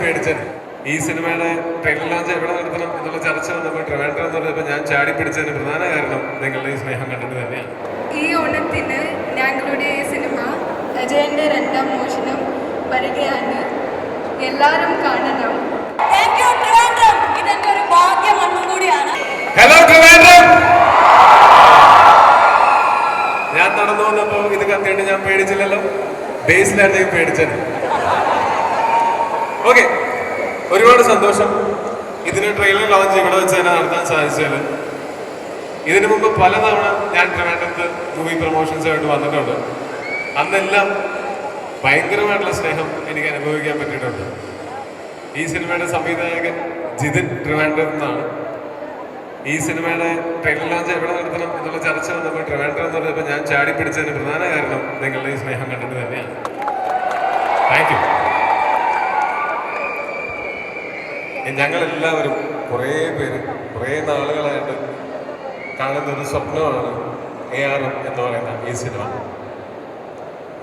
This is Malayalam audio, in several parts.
പേടിച്ചത്. ഈ സിനിമയുടെ ട്രെയിലർ ലോഞ്ച് എവിടെ നടത്തണം എന്നുള്ള ചർച്ച വന്നപ്പോൾ ട്രിവാൻഡ്രം എന്ന് പറഞ്ഞപ്പോൾ ഞാൻ ചാടി പിടിച്ചതിന് പ്രധാന കാരണം നിങ്ങളുടെ ഈ സ്നേഹം കണ്ടിട്ട് തന്നെയാണ്. ഈ ഓണത്തിന് ഞങ്ങളുടെ സിനിമ അജയന്റെ രണ്ടാം മോഷണം വരികയാണ്. എല്ലാവരും കാണണം. ഇതെന്റെ ഒരു ഭാഗ്യം ഒന്നും കൂടിയാണ്. ഹലോ ട്രിവാൻഡ്രം, ഞാൻ നടന്നു വന്നപ്പോൾ ഇത് കത്തിയിട്ട് ഞാൻ പേടിച്ചില്ലല്ലോ. ബേസിലായിരുന്നു പേടിച്ചത്. ഓക്കെ, ഒരുപാട് സന്തോഷം. ഇതിന് ട്രെയിലർ ലോഞ്ച് ഇവിടെ വെച്ച് തന്നെ നടത്താൻ സാധിച്ചത്. ഇതിനു മുമ്പ് പലതവണ ഞാൻ ട്രിവാൻഡ്രത്ത് മൂവി പ്രൊമോഷൻസായിട്ട് വന്നിട്ടുണ്ട്. അന്നെല്ലാം ഭയങ്കരമായിട്ടുള്ള സ്നേഹം എനിക്ക് അനുഭവിക്കാൻ പറ്റിയിട്ടുണ്ട്. ഈ സിനിമയുടെ സംവിധായകൻ ജിതിൻ ട്രിവാൻഡ്രത്ത് നിന്നാണ്. ഈ സിനിമയുടെ ട്രെയിലർ ലോഞ്ച് എവിടെ നടത്തണം എന്നുള്ള ചർച്ച വന്നപ്പോൾ ട്രിവാൻഡ്രം എന്ന് പറഞ്ഞപ്പോൾ ഞാൻ ചാടി പിടിച്ചതിന് പ്രധാന കാരണം നിങ്ങളുടെ ഈ സ്നേഹം കണ്ടിട്ട് തന്നെയാണ്. Thank you. ഞങ്ങളെല്ലാവരും കുറേ പേര് കുറേ നാളുകളായിട്ട് കാണുന്ന ഒരു സ്വപ്നമാണ് ARM എന്ന് പറയുന്ന ഈ സിനിമ.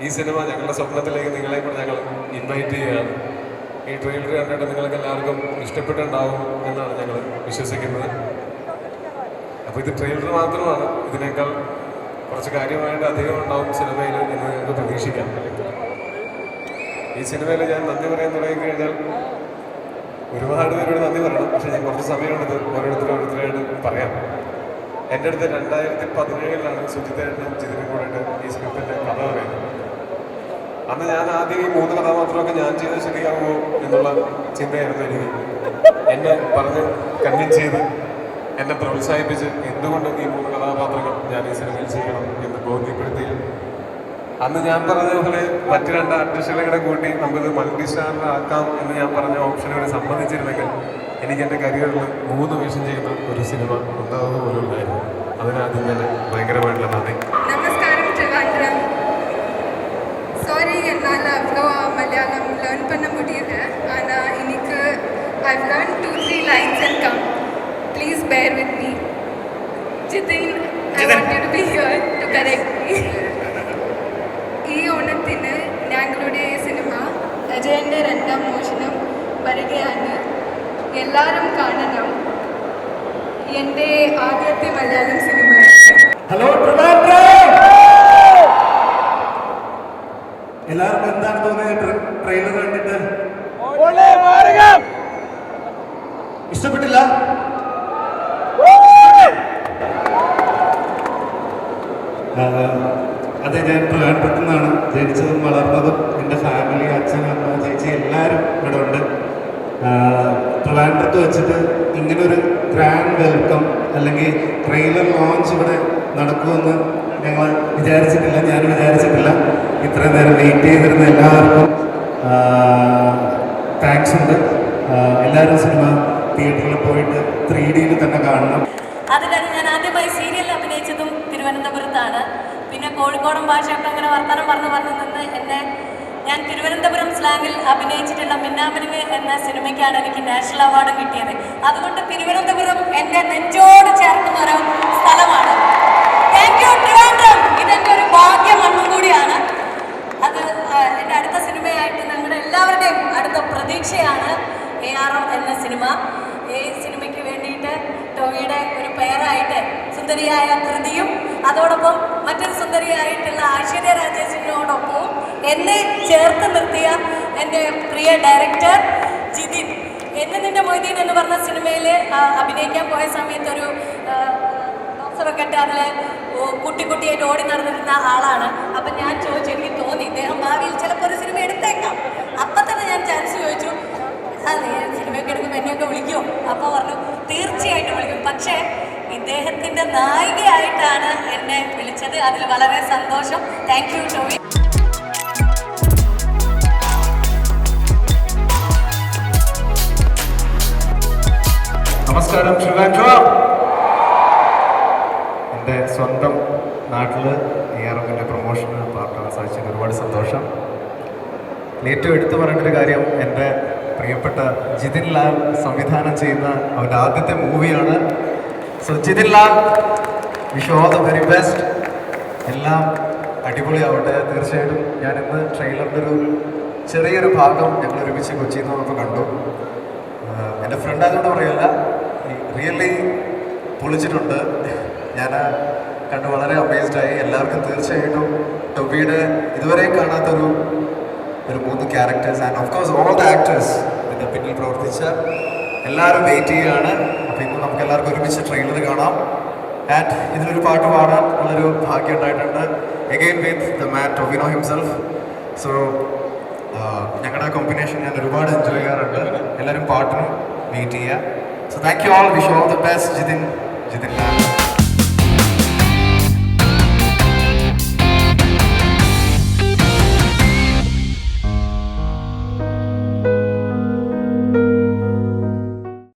ഈ സിനിമ ഞങ്ങളുടെ സ്വപ്നത്തിലേക്ക് നിങ്ങളെ കൂടെ ഞങ്ങൾ ഇൻവൈറ്റ് ചെയ്യുകയാണ്. ഈ ട്രെയിലർ കണ്ടിട്ട് നിങ്ങൾക്ക് എല്ലാവർക്കും ഇഷ്ടപ്പെട്ടുണ്ടാവും എന്നാണ് ഞങ്ങൾ വിശ്വസിക്കുന്നത്. അപ്പോൾ ഇത് ട്രെയിലർ മാത്രമാണ്. ഇതിനേക്കാൾ കുറച്ച് കാര്യമായിട്ട് അധികം ഉണ്ടാവും സിനിമയിൽ എന്ന് നിങ്ങൾക്ക് പ്രതീക്ഷിക്കാം. ഈ സിനിമയിൽ ഞാൻ നന്ദി പറയാൻ തുടങ്ങിക്കഴിഞ്ഞാൽ ഒരുപാട് പേരോട് നന്ദി പറയണം. പക്ഷേ ഞാൻ കുറച്ച് സമയമെടുത്ത് ഓരോരുത്തരായിട്ട് പറയാം. എൻ്റെ അടുത്ത് 2017 സുജിത്തേട്ടനും ജിതിനും കൂടിയിട്ട് ഈ സ്ക്രിപ്റ്റിൻ്റെ കഥ പറയുന്നത്. അന്ന് ഞാൻ ആദ്യം ഈ 3 കഥാപാത്രമൊക്കെ ഞാൻ ചെയ്ത് ശരിയാകുമോ എന്നുള്ള ചിന്തയായിരുന്നു എനിക്ക്. എന്നെ പറഞ്ഞ് കൺവിൻസ് ചെയ്ത് എന്നെ പ്രോത്സാഹിപ്പിച്ച് എന്തുകൊണ്ട് ഈ 3 കഥാപാത്രങ്ങൾ ഞാൻ ഈ സിനിമയിൽ ചെയ്യണം എന്ന് ബോധ്യപ്പെടുത്തി. അന്ന് ഞാൻ പറഞ്ഞ പോലെ മറ്റു 2 ആർട്ടിസ്റ്റുകളെ കൂടെ കൂട്ടി നമുക്കിത് മൾട്ടി സ്റ്റാറിലാക്കാം എന്ന് ഞാൻ പറഞ്ഞ ഓപ്ഷനുകൾ സമ്മതിച്ചിരുന്നെങ്കിൽ എനിക്ക് എൻ്റെ കരിയറിൽ 3 വേഷം ചെയ്യുന്ന ഒരു സിനിമ ഉണ്ടാവുക പോലും ഉണ്ടായിരുന്നു. അതിനാദ്യം ഞാൻ ഭയങ്കരമായിട്ടുള്ള നന്ദി. നമസ്കാരം ട്രിവാൻഡ്രം. சாரி, என்னால் அவ்வளோ மலையாளம் லேர்ன் பண்ண முடியல. ஆனால் இன்னைக்கு I've learned 2-3 lines and come. Please bear with me. Jitin, I want you to be here to correct me. ഈ ഓണത്തിന് ഞങ്ങളുടെ സിനിമ അജയന്റെ രണ്ടാം മോഷണം വരികയാണ്. എല്ലാവരും കാണണം. എൻ്റെ ആദ്യത്തെ മലയാളം സിനിമ. ഹലോ ട്രിവാൻഡ്രം, എല്ലാവർക്കും എന്താണ് തോന്നിയത് ട്രെയിലർ കണ്ടിട്ട്? ഇഷ്ടപ്പെട്ടില്ല? അതെ, ഞാൻ ട്രിവാൻഡ്രത്തു നിന്നാണ് ജനിച്ചതും വളർന്നതും. എൻ്റെ ഫാമിലി, അച്ഛൻ, അമ്മ, ചേച്ചി എല്ലാവരും ഇവിടെ ഉണ്ട്. ട്രിവാൻഡ്രത്ത് വെച്ചിട്ട് ഇങ്ങനൊരു ഗ്രാൻഡ് വെൽക്കം അല്ലെങ്കിൽ ട്രെയിലർ ലോഞ്ച് ഇവിടെ നടക്കുമെന്ന് ഞങ്ങൾ വിചാരിച്ചിട്ടില്ല. ഞാൻ വിചാരിച്ചിട്ടില്ല. ഇത്രയും നേരം വെയിറ്റ് ചെയ്തിരുന്ന എല്ലാവർക്കും താങ്ക്സ് ഉണ്ട്. എല്ലാവരും സിനിമ തിയേറ്ററിൽ പോയിട്ട് 3Dയിൽ തന്നെ കാണണം. അതിലാണ് ഞാൻ ആദ്യമായി സീരിയലിൽ അഭിനയിച്ചതും തിരുവനന്തപുരത്താണ്. പിന്നെ കോഴിക്കോടൻ ഭാഷയൊക്കെ അങ്ങനെ വർത്തമാനം പറഞ്ഞു നിന്ന് ഞാൻ തിരുവനന്തപുരം സ്ലാങ്ങിൽ അഭിനയിച്ചിട്ടുള്ള മിന്നാമിനുങ്ങ് എന്ന സിനിമയ്ക്കാണ് എനിക്ക് നാഷണൽ അവാർഡ് കിട്ടിയത്. അതുകൊണ്ട് തിരുവനന്തപുരം എൻ്റെ നെഞ്ചോട് ചേർക്കുന്ന ഒരു സ്ഥലമാണ്. Thank you Trivandrum. ഇതെൻ്റെ ഒരു ഭാഗ്യം ഒന്നും കൂടിയാണ്. അത് എൻ്റെ അടുത്ത സിനിമയായിട്ട് ഞങ്ങളുടെ എല്ലാവരുടെയും അടുത്ത പ്രതീക്ഷയാണ് ARM എന്ന സിനിമ. ഈ സിനിമയ്ക്ക് വേണ്ടിയിട്ട് ടോവിയുടെ ഒരു പെയറായിട്ട് സുന്ദരിയായ കൃതിയും അതോടൊപ്പം മറ്റൊരു സുന്ദരിയായിട്ടുള്ള ഐശ്വര്യ രാജേഷിനോടൊപ്പവും എന്നെ ചേർത്ത് നിർത്തിയ എൻ്റെ പ്രിയ ഡയറക്ടർ ജിതിൻ. എന്നെ നിന്റെ മൊയ്തീൻ എന്ന് പറഞ്ഞ സിനിമയിൽ അഭിനയിക്കാൻ പോയ സമയത്ത് ഒരു ബോക്സറൊക്കെ ഇട്ട് അതിൽ കുട്ടിയായിട്ട് ഓടി നടന്നിരുന്ന ആളാണ്. അപ്പം ഞാൻ ചോദിച്ചു, എനിക്ക് തോന്നി ഇദ്ദേഹം ഭാവിയിൽ ചിലപ്പോൾ ഒരു സിനിമ എടുത്തേക്കാം. അപ്പം തന്നെ ഞാൻ ചാൻസ് ചോദിച്ചു, സിനിമയൊക്കെ എടുക്കുമ്പോൾ എന്നെയൊക്കെ വിളിക്കുമോ? അപ്പോൾ പറഞ്ഞു തീർച്ചയായിട്ടും വിളിക്കും. പക്ഷേ ഇദ്ദേഹത്തിൻ്റെ നായികയായിട്ടാണ് എന്നെ വിളിച്ചത്. അതിൽ വളരെ സന്തോഷം. Thank you Tovi. നമസ്കാരം ട്രിവാൻഡ്രം. എൻ്റെ സ്വന്തം നാട്ടിൽ ARMൻ്റെ പ്രൊമോഷന് പാർട്ടാൻ സാധിച്ചതിന് ഒരുപാട് സന്തോഷം. ഏറ്റവും എടുത്തു പറയേണ്ടൊരു കാര്യം, എൻ്റെ പ്രിയപ്പെട്ട ജിതിൻ ലാൽ സംവിധാനം ചെയ്യുന്ന അവൻ്റെ ആദ്യത്തെ മൂവിയാണ്. So Jithin Lal, wish all the very best. എല്ലാം അടിപൊളിയാവട്ടെ. തീർച്ചയായിട്ടും ഞാനിന്ന് ട്രെയിലറിൻ്റെ ഒരു ചെറിയൊരു ഭാഗം ഞങ്ങൾ ഒരുമിച്ച് കൊച്ചിയിൽ നിന്ന് വന്നപ്പോൾ കണ്ടു. എൻ്റെ ഫ്രണ്ട് ആയതുകൊണ്ട് പറയല്ല, റിയലി പൊളിച്ചിട്ടുണ്ട്. ഞാൻ കണ്ട് വളരെ അമേസ്ഡായി. എല്ലാവർക്കും തീർച്ചയായിട്ടും ടൊബിയുടെ ഇതുവരെയും കാണാത്തൊരു 3 characters and of course all the actors ഇതിൻ്റെ പിന്നിൽ പ്രവർത്തിച്ച എല്ലാവരും വെയിറ്റ് ചെയ്യുകയാണ്. അപ്പോൾ ഇന്ന് നമുക്ക് എല്ലാവർക്കും ഒരുമിച്ച് ട്രെയിലർ കാണാം. ആൻഡ് ഇതിലൊരു പാട്ട് പാടാൻ ഉള്ളൊരു ഭാഗ്യം ഉണ്ടായിട്ടുണ്ട്. Again with the man Tovino himself. So ഞങ്ങളുടെ കോമ്പിനേഷൻ ഞാൻ ഒരുപാട് എൻജോയ് ചെയ്യാറുണ്ട്. എല്ലാവരും പാട്ടിനും വെയിറ്റ് ചെയ്യുക. So thank you all. Wish all the best. Jithin Lal.